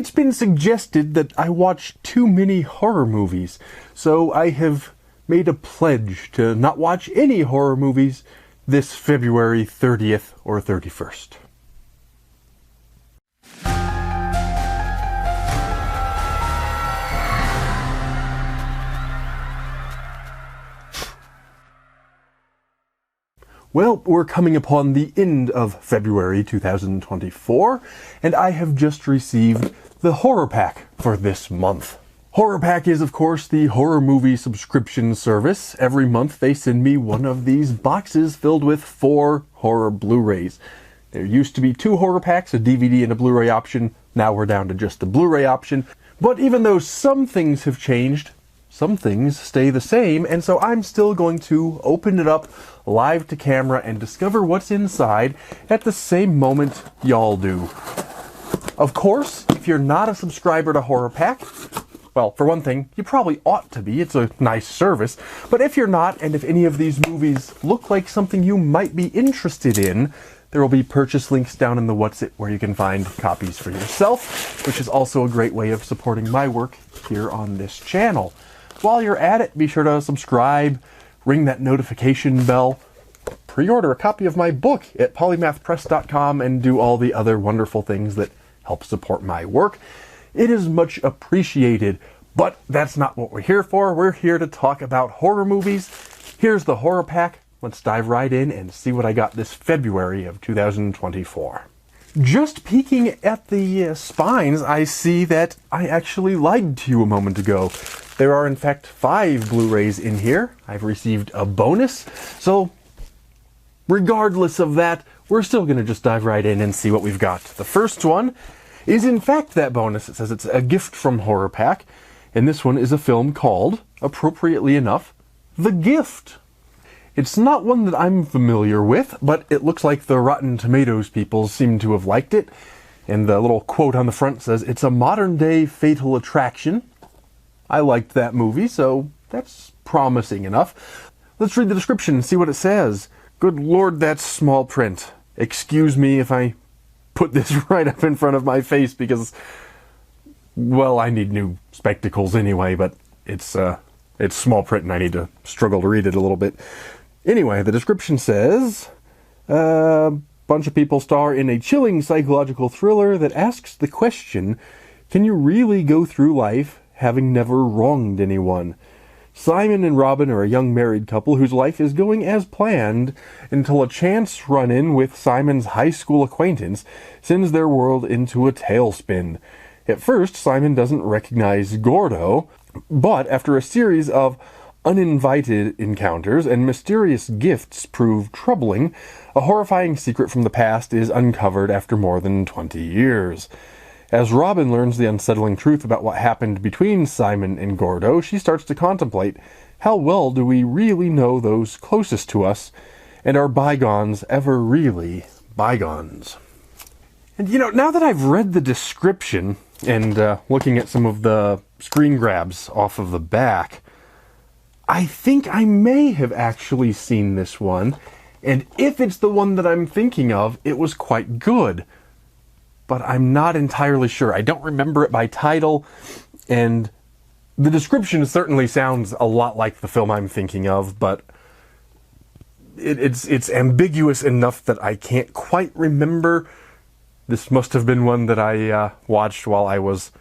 It's been suggested that I watch too many horror movies, so I have made a pledge to not watch any horror movies this February 30th or 31st. Well, we're coming upon the end of February 2024, and I have just received the HorrorPack for this month. HorrorPack is, of course, the horror movie subscription service. Every month they send me one of these boxes filled with 4 horror Blu-rays. There used to be 2 horror packs, a DVD and a Blu-ray option. Now we're down to just the Blu-ray option. But even though some things have changed, some things stay the same, and so I'm still going to open it up live to camera and discover what's inside at the same moment y'all do. Of course, if you're not a subscriber to HorrorPack, well, for one thing, you probably ought to be. It's a nice service. But if you're not, and if any of these movies look like something you might be interested in, there will be purchase links down in the What's It where you can find copies for yourself, which is also a great way of supporting my work here on this channel. While you're at it, be sure to subscribe, ring that notification bell, pre-order a copy of my book at polymathpress.com, and do all the other wonderful things that help support my work. It is much appreciated, but that's not what we're here for. We're here to talk about horror movies. Here's the HorrorPack. Let's dive right in and see what I got this February of 2024. Just peeking at the spines, I see that I actually lied to you a moment ago. There are, in fact, 5 Blu-rays in here. I've received a bonus, so regardless of that, we're still going to just dive right in and see what we've got. The first one is, in fact, that bonus. It says it's a gift from HorrorPack, and this one is a film called, appropriately enough, The Gift. It's not one that I'm familiar with, but it looks like the Rotten Tomatoes people seem to have liked it, and the little quote on the front says, "It's a modern-day Fatal Attraction." I liked that movie, so that's promising enough. Let's read the description and see what it says. Good Lord, that's small print. Excuse me if I put this right up in front of my face because, well, I need new spectacles anyway, but it's small print and I need to struggle to read it a little bit. Anyway, the description says, a bunch of people star in a chilling psychological thriller that asks the question, can you really go through life having never wronged anyone? Simon and Robin are a young married couple whose life is going as planned until a chance run-in with Simon's high school acquaintance sends their world into a tailspin. At first, Simon doesn't recognize Gordo, but after a series of uninvited encounters and mysterious gifts prove troubling, a horrifying secret from the past is uncovered after more than 20 years. As Robin learns the unsettling truth about what happened between Simon and Gordo, she starts to contemplate, how well do we really know those closest to us, and are bygones ever really bygones? And you know, now that I've read the description, and looking at some of the screen grabs off of the back, I think I may have actually seen this one, and if it's the one that I'm thinking of, it was quite good. But I'm not entirely sure. I don't remember it by title, and the description certainly sounds a lot like the film I'm thinking of, but it's ambiguous enough that I can't quite remember. This must have been one that I watched while I was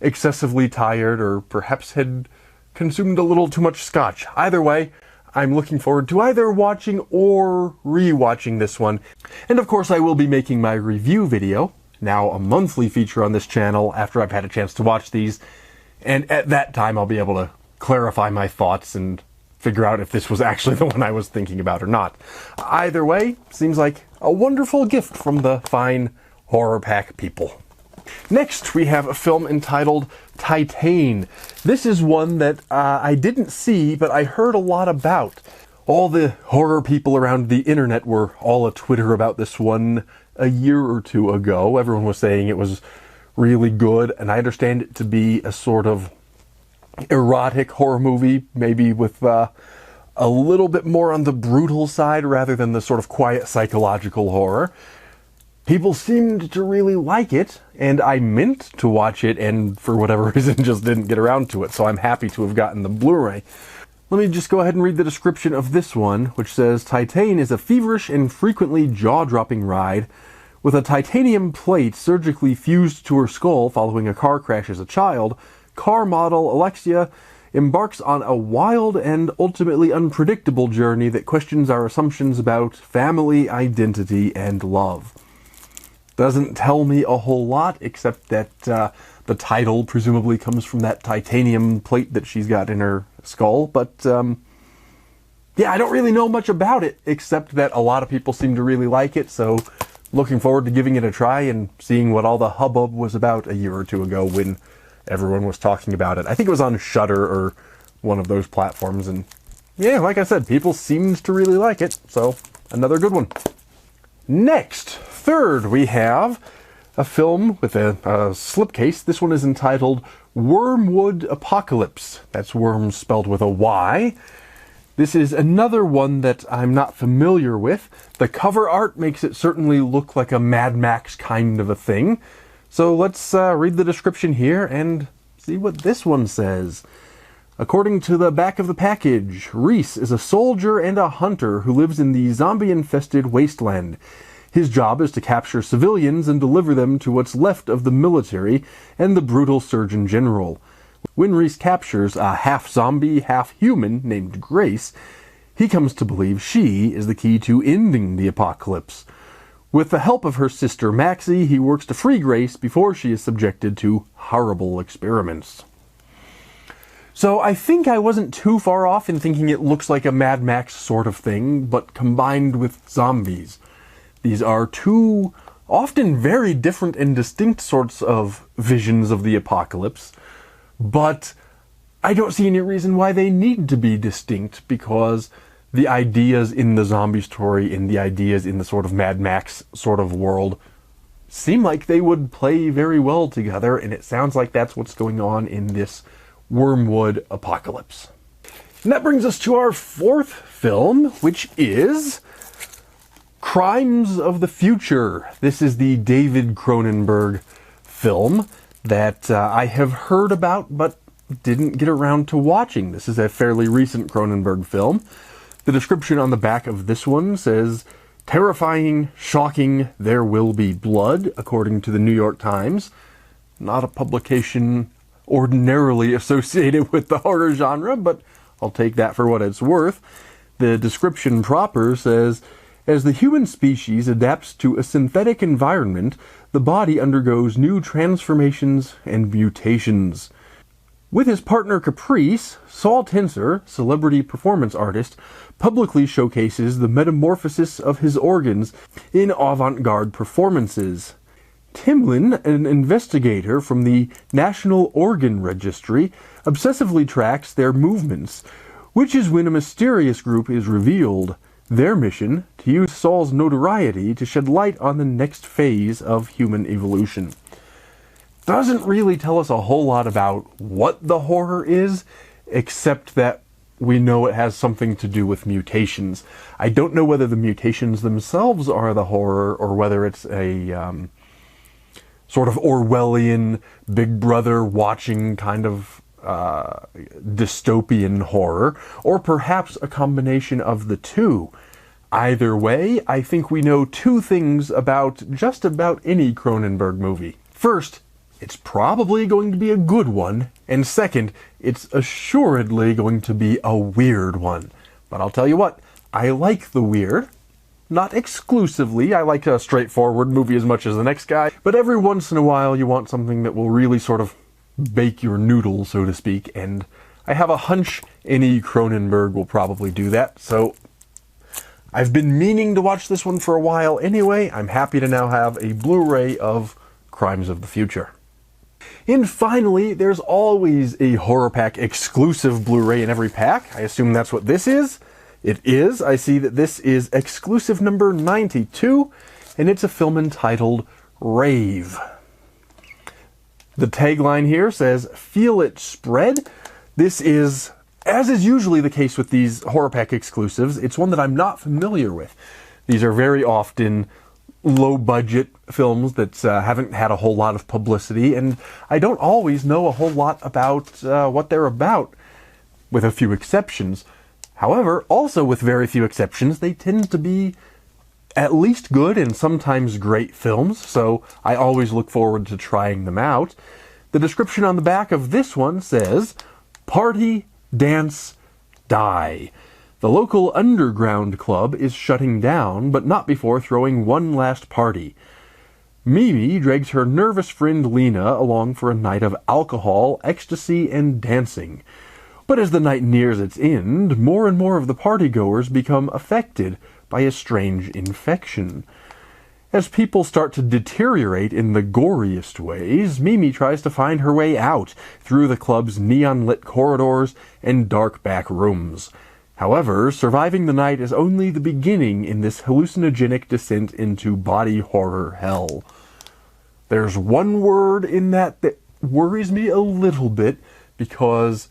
excessively tired, or perhaps had consumed a little too much scotch. Either way, I'm looking forward to either watching or re-watching this one. And of course I will be making my review video, now a monthly feature on this channel, after I've had a chance to watch these, and at that time I'll be able to clarify my thoughts and figure out if this was actually the one I was thinking about or not. Either way, seems like a wonderful gift from the fine HorrorPack people. Next, we have a film entitled Titane. This is one that I didn't see, but I heard a lot about. All the horror people around the internet were all a Twitter about this one a year or two ago. Everyone was saying it was really good, and I understand it to be a sort of erotic horror movie, maybe with a little bit more on the brutal side rather than the sort of quiet psychological horror. People seemed to really like it, and I meant to watch it, and for whatever reason just didn't get around to it, so I'm happy to have gotten the Blu-ray. Let me just go ahead and read the description of this one, which says, Titane is a feverish and frequently jaw-dropping ride. With a titanium plate surgically fused to her skull following a car crash as a child, car model Alexia embarks on a wild and ultimately unpredictable journey that questions our assumptions about family, identity, and love. Doesn't tell me a whole lot, except that the title presumably comes from that titanium plate that she's got in her skull, but yeah, I don't really know much about it, except that a lot of people seem to really like it, so looking forward to giving it a try and seeing what all the hubbub was about a year or two ago when everyone was talking about it. I think it was on Shudder or one of those platforms, and yeah, like I said, people seemed to really like it, so another good one. Next, third, we have a film with a slipcase. This one is entitled Wormwood Apocalypse. That's worms spelled with a Y. This is another one that I'm not familiar with. The cover art makes it certainly look like a Mad Max kind of a thing. So let's read the description here and see what this one says. According to the back of the package, Reese is a soldier and a hunter who lives in the zombie-infested wasteland. His job is to capture civilians and deliver them to what's left of the military and the brutal Surgeon General. When Reese captures a half-zombie, half-human named Grace, he comes to believe she is the key to ending the apocalypse. With the help of her sister Maxie, he works to free Grace before she is subjected to horrible experiments. So I think I wasn't too far off in thinking it looks like a Mad Max sort of thing, but combined with zombies. These are two often very different and distinct sorts of visions of the apocalypse, but I don't see any reason why they need to be distinct, because the ideas in the zombie story and the ideas in the sort of Mad Max sort of world seem like they would play very well together, and it sounds like that's what's going on in this Wormwood Apocalypse. And that brings us to our fourth film, which is Crimes of the Future. This is the David Cronenberg film that I have heard about but didn't get around to watching. This is a fairly recent Cronenberg film. The description on the back of this one says, terrifying, shocking, there will be blood, according to the New York Times. Not a publication ordinarily associated with the horror genre, but I'll take that for what it's worth. The description proper says, as the human species adapts to a synthetic environment, the body undergoes new transformations and mutations. With his partner Caprice, Saul Tenser, celebrity performance artist, publicly showcases the metamorphosis of his organs in avant-garde performances. Timlin, an investigator from the National Organ Registry, obsessively tracks their movements, which is when a mysterious group is revealed. Their mission, to use Saul's notoriety to shed light on the next phase of human evolution. Doesn't really tell us a whole lot about what the horror is, except that we know it has something to do with mutations. I don't know whether the mutations themselves are the horror, or whether it's a sort of Orwellian Big Brother watching kind of dystopian horror, or perhaps a combination of the two. Either way, I think we know two things about just about any Cronenberg movie. First, it's probably going to be a good one, and second, it's assuredly going to be a weird one. But I'll tell you what, I like the weird. Not exclusively, I like a straightforward movie as much as the next guy, but every once in a while you want something that will really sort of bake your noodle, so to speak, and I have a hunch any Cronenberg will probably do that, so I've been meaning to watch this one for a while anyway. I'm happy to now have a Blu-ray of Crimes of the Future. And finally, there's always a HorrorPack exclusive Blu-ray in every pack. I assume that's what this is. It is. I see that this is exclusive number 92, and it's a film entitled Rave. The tagline here says, "Feel it spread." This is, as is usually the case with these HorrorPack exclusives, it's one that I'm not familiar with. These are very often low-budget films that haven't had a whole lot of publicity, and I don't always know a whole lot about what they're about, with a few exceptions. However, also with very few exceptions, they tend to be at least good and sometimes great films, so I always look forward to trying them out. The description on the back of this one says, "Party, dance, die. The local underground club is shutting down, but not before throwing one last party. Mimi drags her nervous friend Lena along for a night of alcohol, ecstasy, and dancing. But as the night nears its end, more and more of the partygoers become affected by a strange infection. As people start to deteriorate in the goriest ways, Mimi tries to find her way out through the club's neon-lit corridors and dark back rooms. However, surviving the night is only the beginning in this hallucinogenic descent into body horror hell." There's one word in that worries me a little bit, because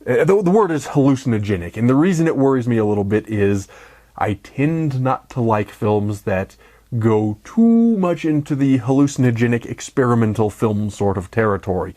the word is hallucinogenic, and the reason it worries me a little bit is I tend not to like films that go too much into the hallucinogenic experimental film sort of territory.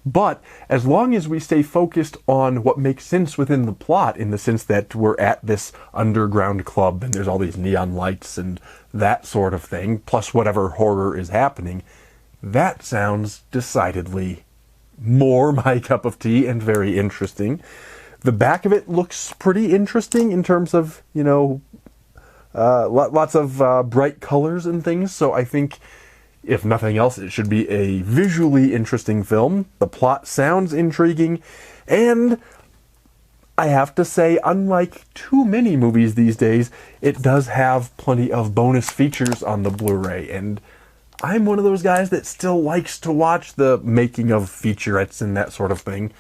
But as long as we stay focused on what makes sense within the plot, in the sense that we're at this underground club and there's all these neon lights and that sort of thing, plus whatever horror is happening, that sounds decidedly more my cup of tea and very interesting. The back of it looks pretty interesting in terms of, you know, lots of bright colors and things, so I think, if nothing else, it should be a visually interesting film. The plot sounds intriguing, and I have to say, unlike too many movies these days, it does have plenty of bonus features on the Blu-ray, and I'm one of those guys that still likes to watch the making of featurettes and that sort of thing.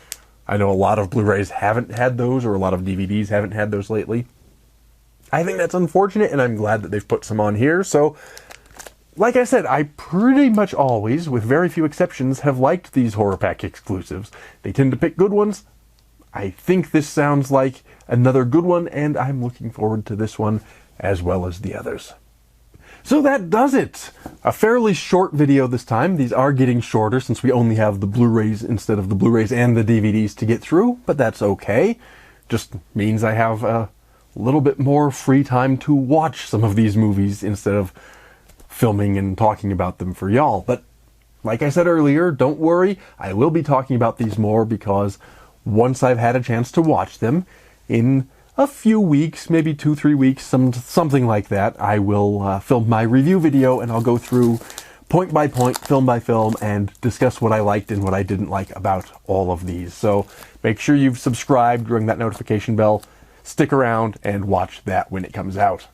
I know a lot of Blu-rays haven't had those, or a lot of DVDs haven't had those lately. I think that's unfortunate, and I'm glad that they've put some on here, so like I said, I pretty much always, with very few exceptions, have liked these HorrorPack exclusives. They tend to pick good ones. I think this sounds like another good one, and I'm looking forward to this one as well as the others. So that does it! A fairly short video this time. These are getting shorter since we only have the Blu-rays instead of the Blu-rays and the DVDs to get through, but that's okay. Just means I have a little bit more free time to watch some of these movies instead of filming and talking about them for y'all. But like I said earlier, don't worry, I will be talking about these more, because once I've had a chance to watch them, in a few weeks, maybe 2-3 weeks, something like that, I will film my review video, and I'll go through point by point, film by film, and discuss what I liked and what I didn't like about all of these. So make sure you've subscribed, ring that notification bell, stick around, and watch that when it comes out.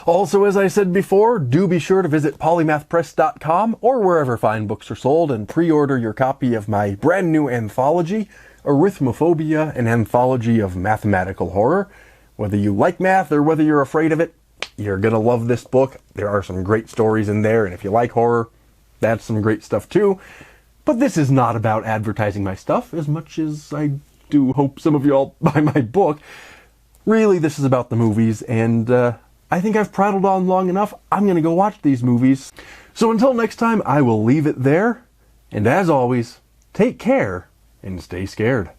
Also, as I said before, do be sure to visit polymathpress.com or wherever fine books are sold and pre-order your copy of my brand new anthology, Arithmophobia, an anthology of mathematical horror. Whether you like math or whether you're afraid of it, you're gonna love this book. There are some great stories in there, and if you like horror, that's some great stuff too. But this is not about advertising my stuff as much as I do hope some of y'all buy my book. Really, this is about the movies, and I think I've prattled on long enough. I'm going to go watch these movies. So until next time, I will leave it there. And as always, take care and stay scared.